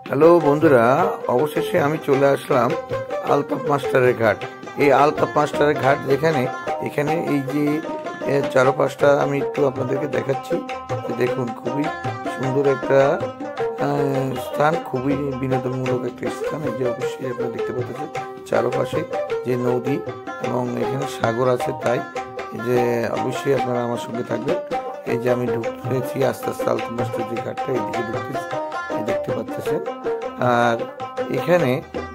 Hello বন্ধুরা, অবশেষে আমি চলে আসলাম আলতাফ মাস্টারের ঘাট। এই আলতাফ মাস্টারের ঘাট যেখানে এখানে এই যে চারপাশটা আমি একটু আপনাদেরকে দেখাচ্ছি। দেখুন, খুবই সুন্দর একটা স্থান, খুবই বিনোদনমূলক একটা স্থান। এই যে অবশ্যই আপনারা দেখতে পাচ্ছেন চারপাশে যে নদী এবং এখানে সাগর আছে, তাই এই যে অবশ্যই আপনারা আমার সঙ্গে থাকবেন। এই যে আমি ঢুকতেছি আস্তে আস্তে আলতাফ মাস্টার যে ঘাটটা, এইদিকে ঢুকতেছি, দেখতে পাচ্ছেন। আর এখানে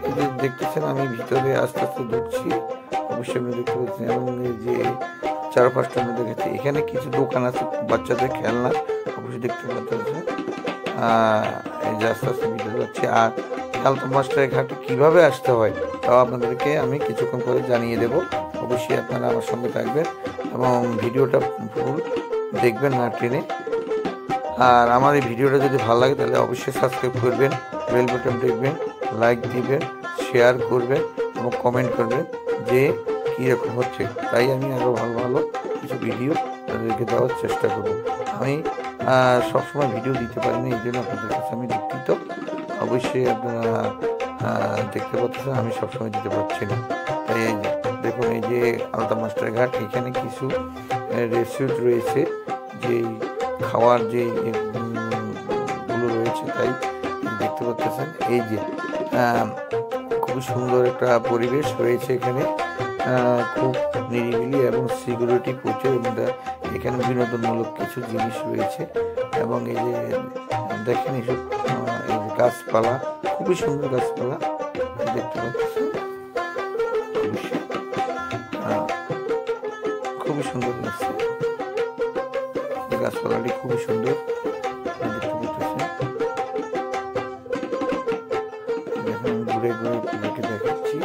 এই যে দেখতেছেন আমি ভিতরে আস্তে আস্তে ঢুকছি, অবশ্যই আপনি দেখতে পাচ্ছেন। এবং এই যে চারপাশটা আমি দেখাচ্ছি, এখানে কিছু দোকান আছে বাচ্চাদের খেলনা, অবশ্যই দেখতে পাচ্ছেন। এই যে আস্তে আস্তে ভিতরে যাচ্ছি। আর আলতাফ মাস্টারের ঘাটে কীভাবে আসতে হয় তাও আপনাদেরকে আমি কিছুক্ষণ পরে জানিয়ে দেব। অবশ্যই আপনারা আমার সঙ্গে থাকবেন এবং ভিডিওটা ফুল দেখবেন না টেনে। আর আমার এই ভিডিওটা যদি ভালো লাগে তাহলে অবশ্যই সাবস্ক্রাইব করবেন, বেল বাটন দেখবেন, লাইক দিবেন, শেয়ার করবেন এবং কমেন্ট করবেন যে কীরকম হচ্ছে। তাই আমি আরও ভালো ভালো কিছু ভিডিও তাদেরকে দেওয়ার চেষ্টা করব। আমি সবসময় ভিডিও দিতে পারি না, এই জন্য আপনাদের কাছে আমি দুঃখিত। অবশ্যই আপনারা দেখতে পাচ্ছেন আমি সবসময় দিতে পারছি না। তাই দেখুন, এই যে আলতাফ মাস্টার ঘাট, এখানে কিছু রেস্টুরেন্ট রয়েছে, যে খাওয়ার যে গুলো রয়েছে, তাই দেখতে পাচ্ছেন। এই যে খুবই সুন্দর একটা পরিবেশ রয়েছে এখানে, খুব নিরিবিলি এবং সিকিউরিটি প্রচুর। এখানে বিনোদনমূলক কিছু জিনিস রয়েছে এবং এই যে দেখেন এইসব এই যে গাছপালা, খুবই সুন্দর গাছপালা দেখতে পাচ্ছেন। খুবই সুন্দর লাগছে, গাছপালাটি খুবই সুন্দর দেখতে পাচ্ছেন। এখন ঘুরে ঘুরে আপনাকে দেখাচ্ছি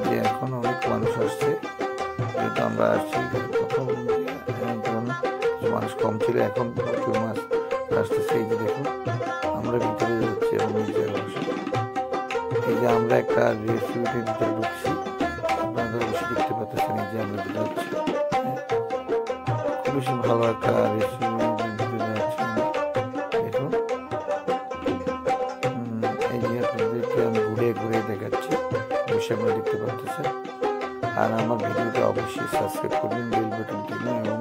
যে এখন অনেক মানুষ আসছে, যেহেতু আমরা আসছি প্রথম মানুষ কম ছিল, এখন প্রচুর মাছ আসতেছে। এই যে দেখুন, আমরা ভিতরে যাচ্ছি এবং এই যে আমরা একটা রেস্টুরেন্টের ভিতরে ঢুকছি, আপনারা অবশ্যই দেখতে পাচ্ছেন। এই যে আমরা যাচ্ছি, খুবই ভালো একটা রেস্টুরেন্টের ভিতরে যাচ্ছি দেখুন। এই যে আপনাদেরকে আমি ঘুরে ঘুরে দেখাচ্ছি, অবশ্যই আপনারা দেখতে পাচ্ছেন। আর আমার ভিডিওটা অবশ্যই সাবস্ক্রাইব করবেন, বেল বাটন টিপবেন এবং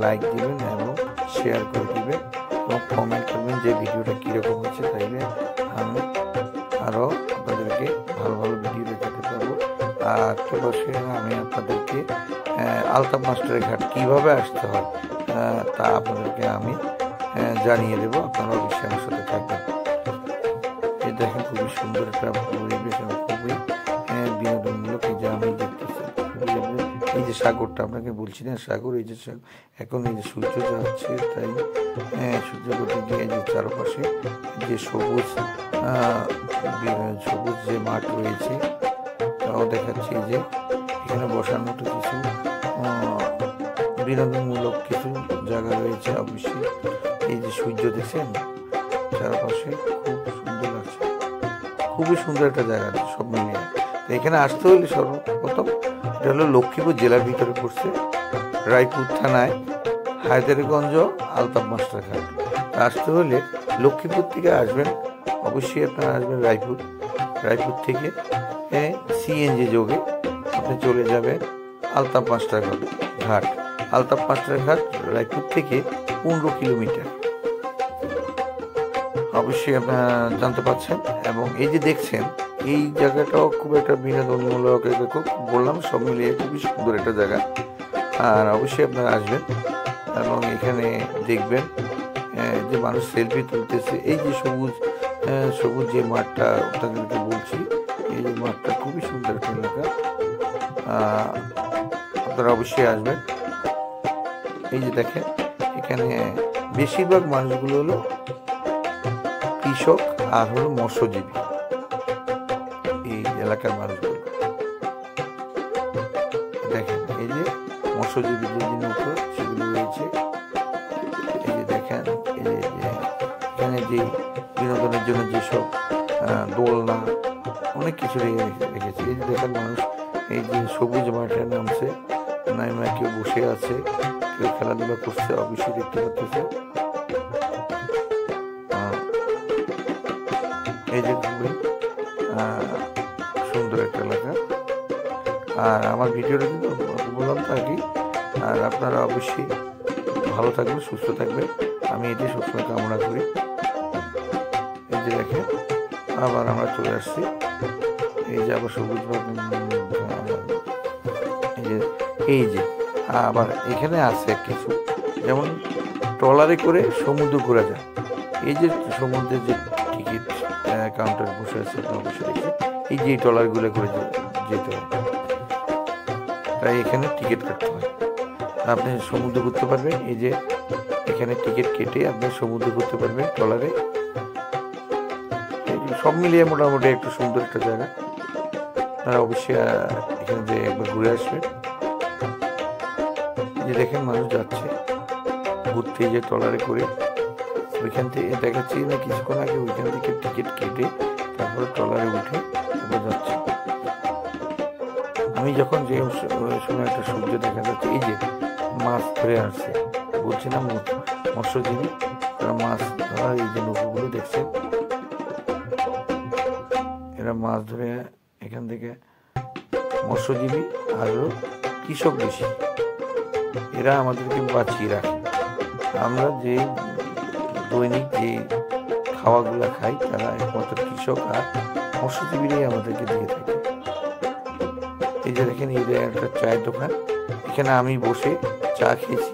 লাইক দিবেন এবং শেয়ার করে দিবেন এবং কমেন্ট করবেন যে ভিডিওটা কীরকম হয়েছে, তাইলে আমি আরও আপনাদেরকে ভালো ভালো ভিডিও দেখাতে পারবো। আর অবশ্যই আমি আপনাদেরকে আলতাফ মাস্টারের ঘাট কীভাবে আসতে হয় তা আপনাদেরকে আমি জানিয়ে দেবো। আপনারা অবশ্যই আমার সাথে থাকবেন। এই দেখেন, খুবই সুন্দর একটা পরিবেশ এবং খুবই বিনোদনমূলক। এই যে আমি দেখতেছি এই যে সাগরটা, আপনাকে বলছি না সাগর, এই যে এখন এই যে সূর্য যাচ্ছে, তাই সূর্য গতি দিয়ে এই যে চারপাশে যে সবুজ সবুজ যে মাঠ রয়েছে তাও দেখাচ্ছি। যে এখানে বসার মতো কিছু বিনোদনমূলক কিছু জায়গা রয়েছে। অবশ্যই এই যে সূর্য দেখছেন চারপাশে, খুব সুন্দর লাগছে, খুবই সুন্দর একটা জায়গা সব মিলিয়ে। তো এখানে আসতে হলে সর্বপ্রথম এটা হলো লক্ষ্মীপুর জেলার ভিতরে পড়ছে, রায়পুর থানায়, হায়দারগঞ্জ আলতাফ মাস্টার ঘাট। আসতে হলে লক্ষ্মীপুর থেকে আসবেন, অবশ্যই আপনারা আসবেন রায়পুর থেকে সিএনজি যোগে আপনি চলে যাবেন আলতাফ মাস্টার ঘাট। আলতাফ মাস্টার ঘাট রায়পুর থেকে 15 কিলোমিটার, অবশ্যই আপনারা জানতে পারছেন। এবং এই যে দেখছেন এই জায়গাটাও খুব একটা বিনোদনমূলক, খুব বললাম সব মিলিয়ে খুবই সুন্দর একটা জায়গা। আর অবশ্যই আপনারা আসবেন এবং এখানে দেখবেন যে মানুষ সেলফি তুলতেছে। এই যে সবুজ যে মাঠটা আপনাদেরকে বলছি, এই যে মাঠটা খুবই সুন্দর একটা এলাকা, আপনারা অবশ্যই আসবেন। এই যে দেখেন, এখানে বেশিরভাগ মানুষগুলো হলো কৃষক আর হলো মৎস্যজীবী, এই এলাকার মানুষগুলো। দেখেন এই যে মৎস্যজীবী যে নৌকো সেগুলো রয়েছে। এই যে দেখেন, এই যে এখানে যে বিনোদনের জন্য যেসব দোলনা অনেক কিছু রেখেছে। এই যে দেখেন মানুষ এই যে সবুজ মাঠে নামছে, নাইমা কেউ বসে আছে, কেউ খেলাধুলা করছে, অবশ্যই দেখতে পাচ্ছে। এই যে খুবই সুন্দর একটা এলাকা। আর আমার ভিডিওটা কিন্তু বললাম তো আর কি। আর আপনারা অবশ্যই ভালো থাকবেন, সুস্থ থাকবেন, আমি এটি সবসময় কামনা করি। এই যে দেখেন আবার আমরা চলে আসছি, এই যে আবার সবুজ এই যে আবার এখানে আছে কিছু, যেমন ট্রলারে করে সমুদ্র ঘোরা যায়। এই যে সমুদ্রের যে টিকিট কাউন্টার বসে আছে অবশ্যই দেখে, এই যে ট্রলারগুলো করে যেতে হয়, তাই এখানে টিকিট কাটতে হয়। আপনি সমুদ্র ঘুরতে পারবেন। এই যে এখানে টিকিট কেটে আপনি সমুদ্র ঘুরতে পারবেন ট্রলারে। সব মিলিয়ে মোটামুটি একটু সুন্দর একটা জায়গা, আপনারা অবশ্যই এখানে যে একবার ঘুরে আসবেন। যে দেখেন মানুষ যাচ্ছে ঘুরতে, যে ট্রলারে করে ওইখান থেকে দেখাচ্ছি না কিছুক্ষণ আগে, ওইখান থেকে টিকিট কেটে তারপরে ট্রলারে উঠে তারপর যাচ্ছে। আমি যখন যে সময় একটা সূর্য দেখা যাচ্ছে, এই যে মাছ ধরে আসছে, বলছি না মৎস্যজীবী, তারা মাছ ধরার এই যে নৌকোগুলো দেখছেন, এরা মাছ ধরে এখান থেকে মৎস্যজীবী আর কৃষক বেশি, এরা আমাদেরকে বাঁচিয়ে রাখে। আমরা যে দৈনিক যে খাওয়াগুলো খাই তারা একমাত্র কৃষক আর মৎস্যজীবীরাই আমাদেরকে দিয়ে থাকে। এই যে দেখেন এই যে একটা চায়ের দোকান, এখানে আমি বসে চা খেয়েছি।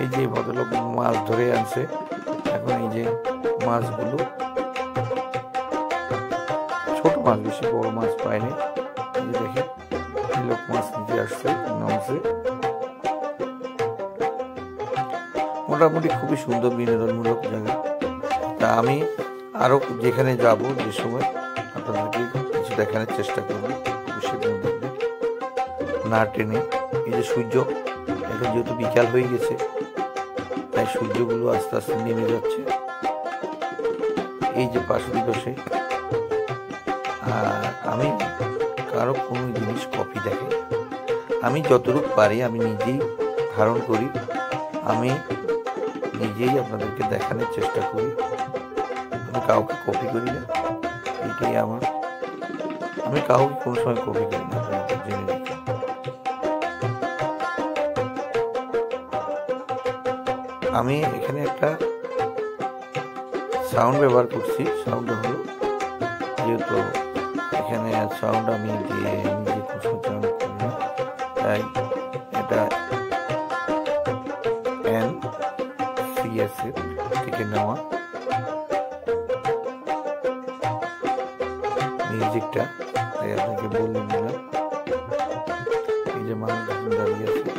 এই যে ভদ্রলোক মাছ ধরে আনছে, এখন এই যে মাছগুলো ছোট মাছ, বেশি বড় মাছ পায়নি। এই যে দেখেন লোক মাছ নিতে আসছে, নামছে। মোটামুটি খুবই সুন্দর বিনোদনমূলক জায়গা। তা আমি আরো যেখানে যাব, যে সময় আপনাদেরকে কিছু দেখানোর চেষ্টা করবো, অবশ্যই দেখবেন না টেনে। এই যে সূর্য, এখন যেহেতু বিকাল হয়ে গেছে তাই সূর্যগুলো আস্তে আস্তে নেমে যাচ্ছে। এই যে পাশে দিবসে আমি কারো কোনো জিনিস কপি দেখে, আমি যতটুকু পারি আমি নিজেই ধারণ করি, আমি নিজেই আপনাদেরকে দেখানোর চেষ্টা করি, আমি কাউকে কপি করি না। এটাই আমার, আমি কাউকে কোনো সময় কপি করি না, জেনে রেখে। আমি এখানে একটা সাউন্ড ব্যবহার করছি, সাউন্ডটা হলো যেহেতু এখানে সাউন্ড আমি দিয়ে নিজে প্রচার করি না, তাই এটা NCS থেকে নেওয়া মিউজিকটা, তাই আপনাকে বলে নিলাম। এই যে মানুষ দাঁড়িয়ে আছে